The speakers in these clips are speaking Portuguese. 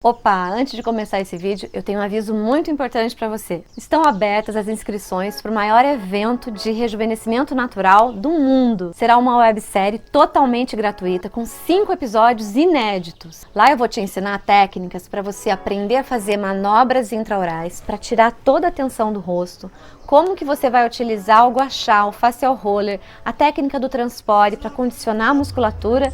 Opa, antes de começar esse vídeo, eu tenho um aviso muito importante para você. Estão abertas as inscrições para o maior evento de rejuvenescimento natural do mundo. Será uma websérie totalmente gratuita, com 5 episódios inéditos. Lá eu vou te ensinar técnicas para você aprender a fazer manobras intraorais para tirar toda a tensão do rosto, como que você vai utilizar o gua sha, o facial roller, a técnica do transpore para condicionar a musculatura,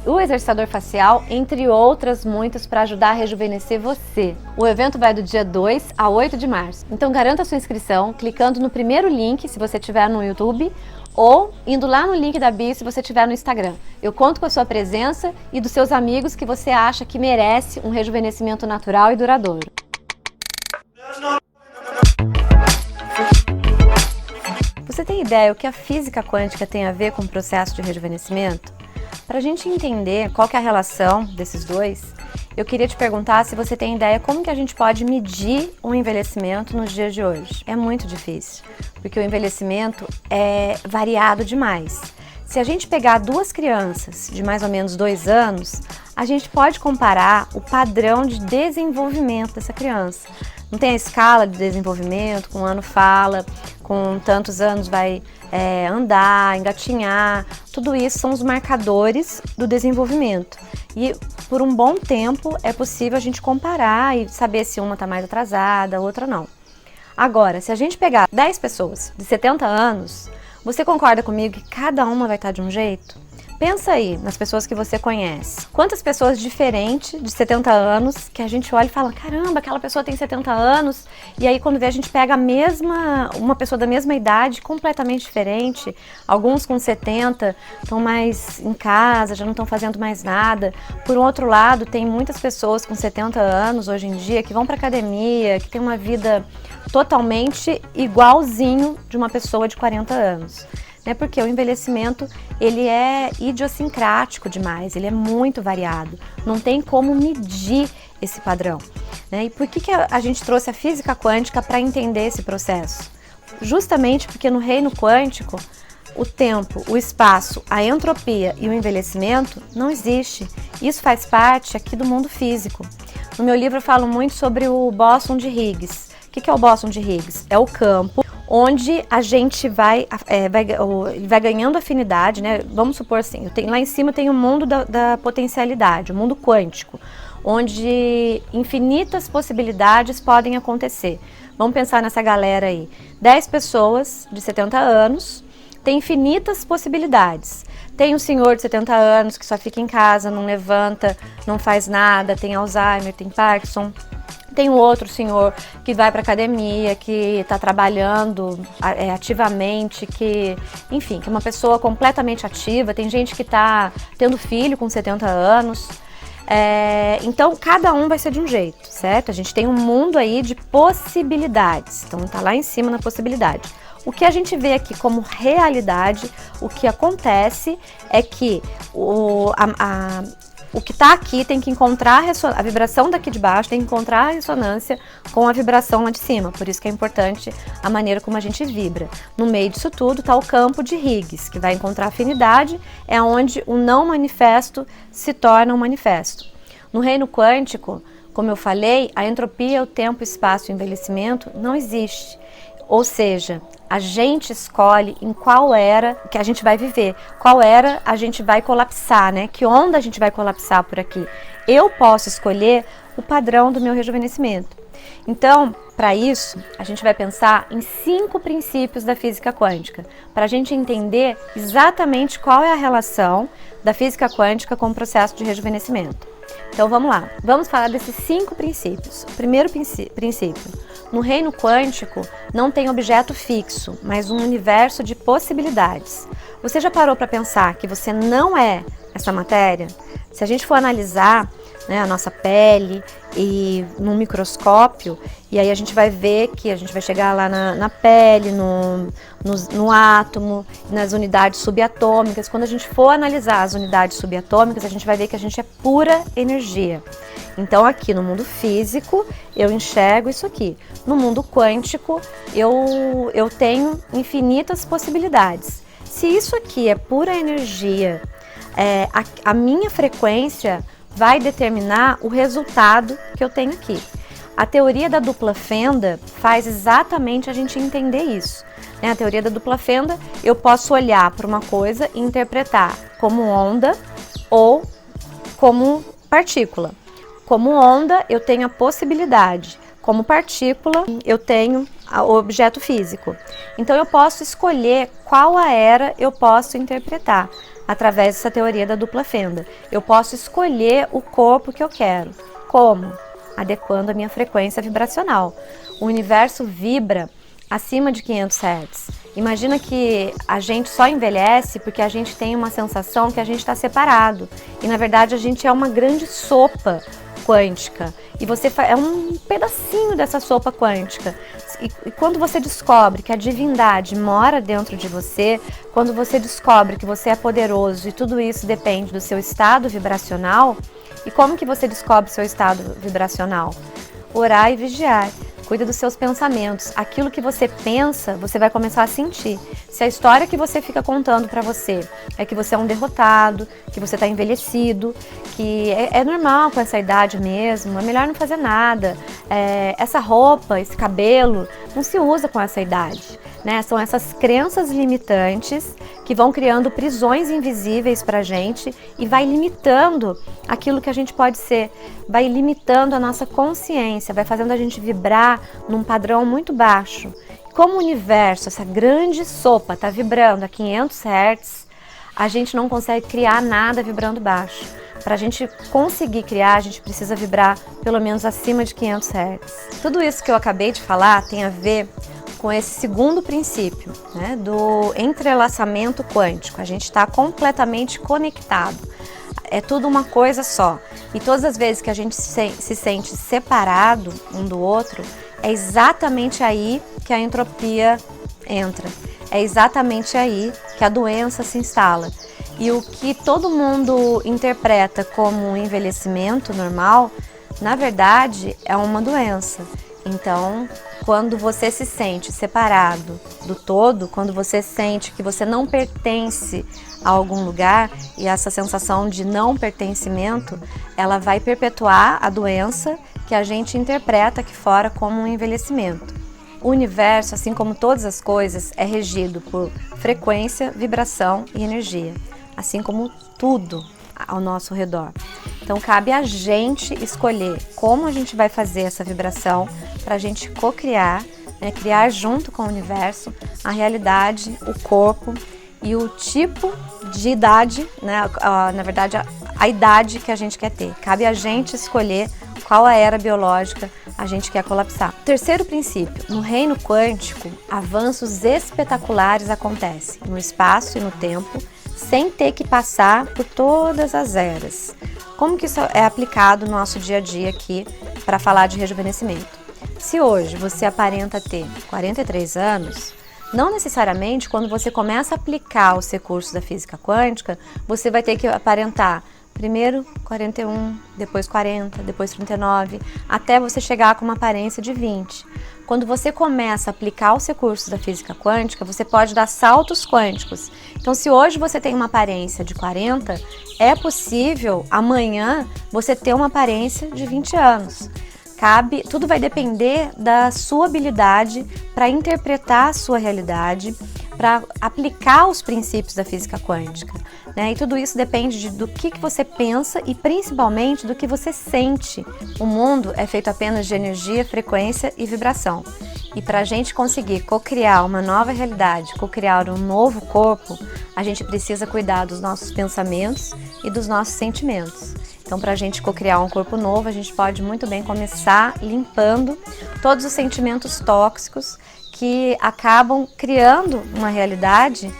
o exercitador facial, entre outras muitas, para ajudar a rejuvenescer você. O evento vai do dia 2 a 8 de março. Então garanta a sua inscrição clicando no primeiro link se você estiver no YouTube ou indo lá no link da bio se você estiver no Instagram. Eu conto com a sua presença e dos seus amigos que você acha que merece um rejuvenescimento natural e duradouro. Você tem ideia o que a física quântica tem a ver com o processo de rejuvenescimento? Para a gente entender qual que é a relação desses dois, eu queria te perguntar se você tem ideia como que a gente pode medir o envelhecimento nos dias de hoje. É muito difícil, porque o envelhecimento é variado demais. Se a gente pegar duas crianças de mais ou menos 2 anos, a gente pode comparar o padrão de desenvolvimento dessa criança. Não tem a escala de desenvolvimento, com um ano fala, com tantos anos vai andar, engatinhar, tudo isso são os marcadores do desenvolvimento. E por um bom tempo é possível a gente comparar e saber se uma está mais atrasada, a outra não. Agora, se a gente pegar 10 pessoas de 70 anos, você concorda comigo que cada uma vai estar de um jeito? Pensa aí nas pessoas que você conhece. Quantas pessoas diferentes de 70 anos que a gente olha e fala, caramba, aquela pessoa tem 70 anos, e aí quando vê a gente pega uma pessoa da mesma idade, completamente diferente. Alguns com 70 estão mais em casa, já não estão fazendo mais nada. Por outro lado, tem muitas pessoas com 70 anos hoje em dia que vão para academia, que tem uma vida totalmente igualzinho de uma pessoa de 40 anos. Porque o envelhecimento ele é idiosincrático demais, ele é muito variado, não tem como medir esse padrão. E por que a gente trouxe a física quântica para entender esse processo? Justamente porque no reino quântico, o tempo, o espaço, a entropia e o envelhecimento não existe. Isso faz parte aqui do mundo físico. No meu livro eu falo muito sobre o bóson de Higgs. O que é o bóson de Higgs? É o campo onde a gente vai ganhando afinidade, Vamos supor assim, lá em cima tem o mundo da potencialidade, o mundo quântico, onde infinitas possibilidades podem acontecer. Vamos pensar nessa galera aí. 10 pessoas de 70 anos têm infinitas possibilidades. Tem um senhor de 70 anos que só fica em casa, não levanta, não faz nada, tem Alzheimer, tem Parkinson. Tem um outro senhor que vai para academia, que está trabalhando ativamente, que é uma pessoa completamente ativa. Tem gente que está tendo filho com 70 anos. Então, cada um vai ser de um jeito, certo? A gente tem um mundo aí de possibilidades. Então, está lá em cima na possibilidade. O que a gente vê aqui como realidade, o que acontece é que o que está aqui tem que encontrar a vibração daqui de baixo, tem que encontrar a ressonância com a vibração lá de cima. Por isso que é importante a maneira como a gente vibra. No meio disso tudo está o campo de Higgs, que vai encontrar afinidade, é onde o não manifesto se torna um manifesto. No reino quântico, como eu falei, a entropia, o tempo, o espaço e o envelhecimento não existe. Ou seja, a gente escolhe em qual era que a gente vai viver, qual era a gente vai colapsar, que onda a gente vai colapsar por aqui. Eu posso escolher o padrão do meu rejuvenescimento. Então, para isso, a gente vai pensar em 5 princípios da física quântica, para a gente entender exatamente qual é a relação da física quântica com o processo de rejuvenescimento. Então vamos lá, vamos falar desses 5 princípios. O primeiro princípio, no reino quântico não tem objeto fixo, mas um universo de possibilidades. Você já parou para pensar que você não é essa matéria? Se a gente for analisar a nossa pele e num microscópio, e aí a gente vai ver que a gente vai chegar lá na pele, no átomo, nas unidades subatômicas. Quando a gente for analisar as unidades subatômicas, a gente vai ver que a gente é pura energia. Então aqui no mundo físico eu enxergo isso aqui. No mundo quântico eu tenho infinitas possibilidades. Se isso aqui é pura energia, a minha frequência vai determinar o resultado que eu tenho aqui. A teoria da dupla fenda faz exatamente a gente entender isso. A teoria da dupla fenda, eu posso olhar para uma coisa e interpretar como onda ou como partícula. Como onda, eu tenho a possibilidade. Como partícula, eu tenho o objeto físico. Então, eu posso escolher qual a era eu posso interpretar através dessa teoria da dupla fenda. Eu posso escolher o corpo que eu quero. Como? Adequando a minha frequência vibracional. O universo vibra acima de 500 Hz. Imagina que a gente só envelhece porque a gente tem uma sensação que a gente está separado. E, na verdade, a gente é uma grande sopa quântica. E você é um pedacinho dessa sopa quântica. E quando você descobre que a divindade mora dentro de você, quando você descobre que você é poderoso e tudo isso depende do seu estado vibracional, e como que você descobre seu estado vibracional? Orar e vigiar. Cuida dos seus pensamentos. Aquilo que você pensa, você vai começar a sentir. Se a história que você fica contando para você é que você é um derrotado, que você está envelhecido, que é normal com essa idade mesmo, é melhor não fazer nada. Essa roupa, esse cabelo, não se usa com essa idade. Né? São essas crenças limitantes que vão criando prisões invisíveis para a gente e vai limitando aquilo que a gente pode ser, vai limitando a nossa consciência, vai fazendo a gente vibrar num padrão muito baixo. Como o universo, essa grande sopa, está vibrando a 500 Hz, a gente não consegue criar nada vibrando baixo. Para a gente conseguir criar, a gente precisa vibrar pelo menos acima de 500 Hz. Tudo isso que eu acabei de falar tem a ver com esse segundo princípio, né, do entrelaçamento quântico. A gente está completamente conectado. É tudo uma coisa só. E todas as vezes que a gente se sente separado um do outro, é exatamente aí que a entropia entra. É exatamente aí que a doença se instala. E o que todo mundo interpreta como um envelhecimento normal, na verdade, é uma doença. Então, quando você se sente separado do todo, quando você sente que você não pertence a algum lugar, e essa sensação de não pertencimento, ela vai perpetuar a doença que a gente interpreta aqui fora como um envelhecimento. O universo, assim como todas as coisas, é regido por frequência, vibração e energia, assim como tudo ao nosso redor. Então, cabe a gente escolher como a gente vai fazer essa vibração para a gente co-criar, né, criar junto com o universo a realidade, o corpo e o tipo de idade, né, na verdade, a idade que a gente quer ter. Cabe a gente escolher qual a era biológica a gente quer colapsar. Terceiro princípio, no reino quântico, avanços espetaculares acontecem no espaço e no tempo, sem ter que passar por todas as eras. Como que isso é aplicado no nosso dia a dia aqui para falar de rejuvenescimento? Se hoje você aparenta ter 43 anos, não necessariamente quando você começa a aplicar os recursos da física quântica, você vai ter que aparentar primeiro 41, depois 40, depois 39, até você chegar com uma aparência de 20. Quando você começa a aplicar os recursos da física quântica, você pode dar saltos quânticos. Então, se hoje você tem uma aparência de 40, é possível amanhã você ter uma aparência de 20 anos. Tudo vai depender da sua habilidade para interpretar a sua realidade, para aplicar os princípios da física quântica, né? E tudo isso depende do que você pensa e principalmente do que você sente. O mundo é feito apenas de energia, frequência e vibração. E para a gente conseguir co-criar uma nova realidade, co-criar um novo corpo, a gente precisa cuidar dos nossos pensamentos e dos nossos sentimentos. Então, para a gente co-criar um corpo novo, a gente pode muito bem começar limpando todos os sentimentos tóxicos que acabam criando uma realidade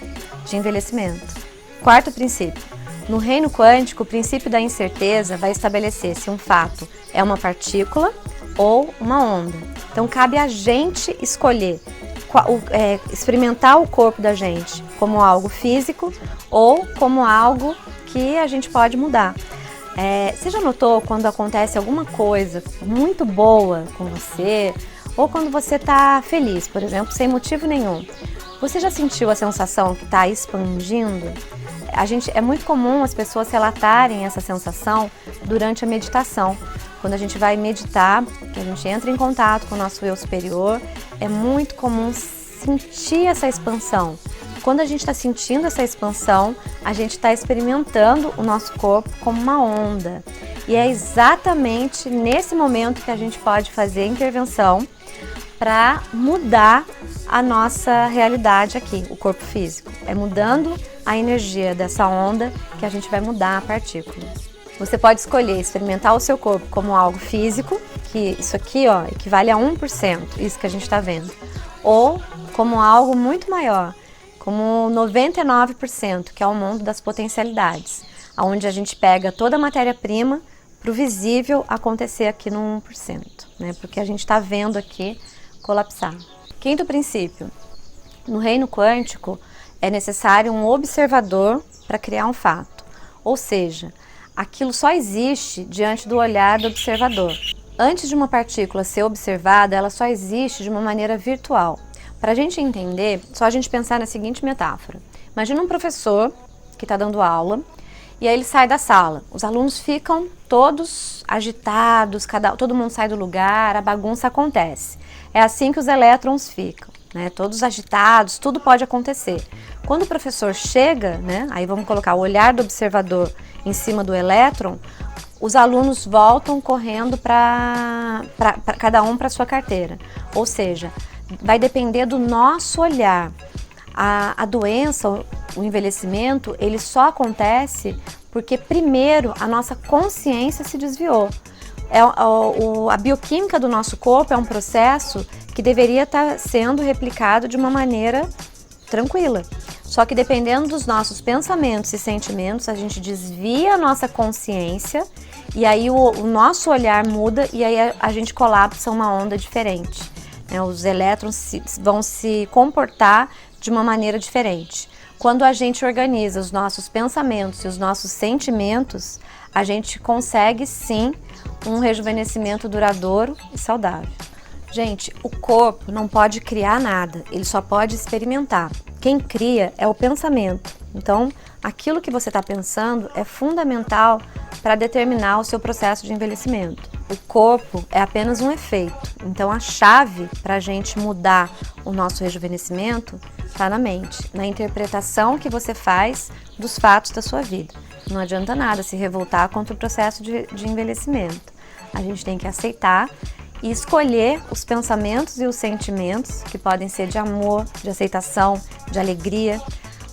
de envelhecimento. Quarto princípio. No reino quântico, o princípio da incerteza vai estabelecer se um fato é uma partícula ou uma onda. Então, cabe a gente escolher, experimentar o corpo da gente como algo físico ou como algo que a gente pode mudar. Você já notou quando acontece alguma coisa muito boa com você, ou quando você está feliz, por exemplo, sem motivo nenhum? Você já sentiu a sensação que está expandindo? É muito comum as pessoas relatarem essa sensação durante a meditação. Quando a gente vai meditar, que a gente entra em contato com o nosso eu superior, é muito comum sentir essa expansão. Quando a gente está sentindo essa expansão, a gente está experimentando o nosso corpo como uma onda. E é exatamente nesse momento que a gente pode fazer a intervenção para mudar a nossa realidade aqui, o corpo físico. É mudando a energia dessa onda que a gente vai mudar a partícula. Você pode escolher experimentar o seu corpo como algo físico, que isso aqui ó, equivale a 1%, isso que a gente está vendo, ou como algo muito maior, como 99%, que é o mundo das potencialidades, onde a gente pega toda a matéria-prima para o visível acontecer aqui no 1%, né? Porque a gente está vendo aqui colapsar. Quinto princípio, no reino quântico é necessário um observador para criar um fato, ou seja, aquilo só existe diante do olhar do observador. Antes de uma partícula ser observada, ela só existe de uma maneira virtual. Para a gente entender, só a gente pensar na seguinte metáfora. Imagina um professor que está dando aula e aí ele sai da sala. Os alunos ficam todos agitados, todo mundo sai do lugar, a bagunça acontece. É assim que os elétrons ficam, né? Todos agitados, tudo pode acontecer. Quando o professor chega, né? Aí vamos colocar o olhar do observador em cima do elétron, os alunos voltam correndo para cada um para sua carteira. Ou seja, vai depender do nosso olhar. A doença, o envelhecimento, ele só acontece porque primeiro a nossa consciência se desviou. A bioquímica do nosso corpo é um processo que deveria estar sendo replicado de uma maneira tranquila. Só que dependendo dos nossos pensamentos e sentimentos, a gente desvia a nossa consciência e aí o nosso olhar muda e aí a gente colapsa uma onda diferente. Os elétrons vão se comportar de uma maneira diferente. Quando a gente organiza os nossos pensamentos e os nossos sentimentos, a gente consegue sim um rejuvenescimento duradouro e saudável. Gente, o corpo não pode criar nada, ele só pode experimentar. Quem cria é o pensamento. Então, aquilo que você está pensando é fundamental para determinar o seu processo de envelhecimento. O corpo é apenas um efeito. Então, a chave para a gente mudar o nosso rejuvenescimento está na mente, na interpretação que você faz dos fatos da sua vida. Não adianta nada se revoltar contra o processo de envelhecimento. A gente tem que aceitar e escolher os pensamentos e os sentimentos, que podem ser de amor, de aceitação, de alegria,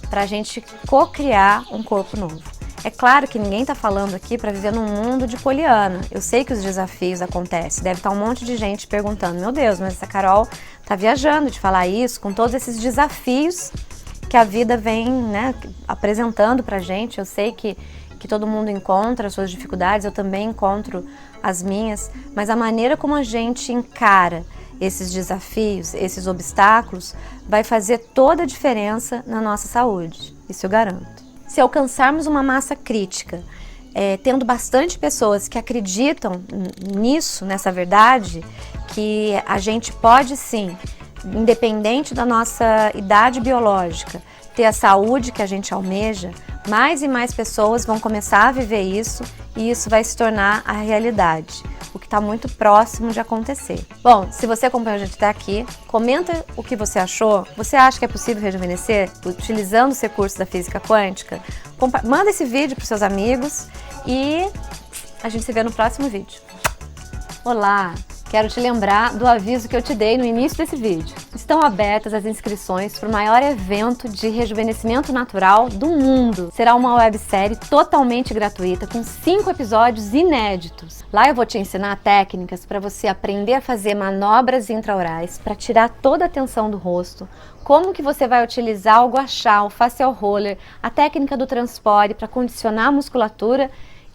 para a gente co-criar um corpo novo. É claro que ninguém está falando aqui para viver num mundo de Poliana. Eu sei que os desafios acontecem, deve estar um monte de gente perguntando, meu Deus, mas essa Carol está viajando de falar isso, com todos esses desafios que a vida vem, né, apresentando para a gente. Eu sei que todo mundo encontra as suas dificuldades, eu também encontro as minhas, mas a maneira como a gente encara esses desafios, esses obstáculos, vai fazer toda a diferença na nossa saúde, isso eu garanto. Se alcançarmos uma massa crítica, tendo bastante pessoas que acreditam nisso, nessa verdade, que a gente pode sim, independente da nossa idade biológica, ter a saúde que a gente almeja, mais e mais pessoas vão começar a viver isso e isso vai se tornar a realidade, o que está muito próximo de acontecer. Bom, se você acompanhou a gente até aqui, comenta o que você achou. Você acha que é possível rejuvenescer utilizando os recursos da física quântica? Manda esse vídeo para os seus amigos e a gente se vê no próximo vídeo. Olá! Quero te lembrar do aviso que eu te dei no início desse vídeo. Estão abertas as inscrições para o maior evento de rejuvenescimento natural do mundo. Será uma websérie totalmente gratuita com 5 episódios inéditos. Lá eu vou te ensinar técnicas para você aprender a fazer manobras intraorais para tirar toda a tensão do rosto, como que você vai utilizar o gua sha, o facial roller, a técnica do transpore para condicionar a musculatura,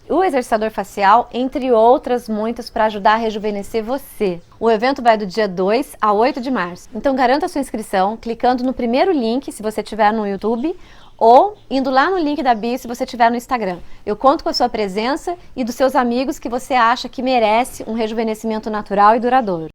o exercitador facial, entre outras muitas para ajudar a rejuvenescer você. O evento vai do dia 2 a 8 de março. Então garanta a sua inscrição clicando no primeiro link se você estiver no YouTube ou indo lá no link da bio se você estiver no Instagram. Eu conto com a sua presença e dos seus amigos que você acha que merece um rejuvenescimento natural e duradouro.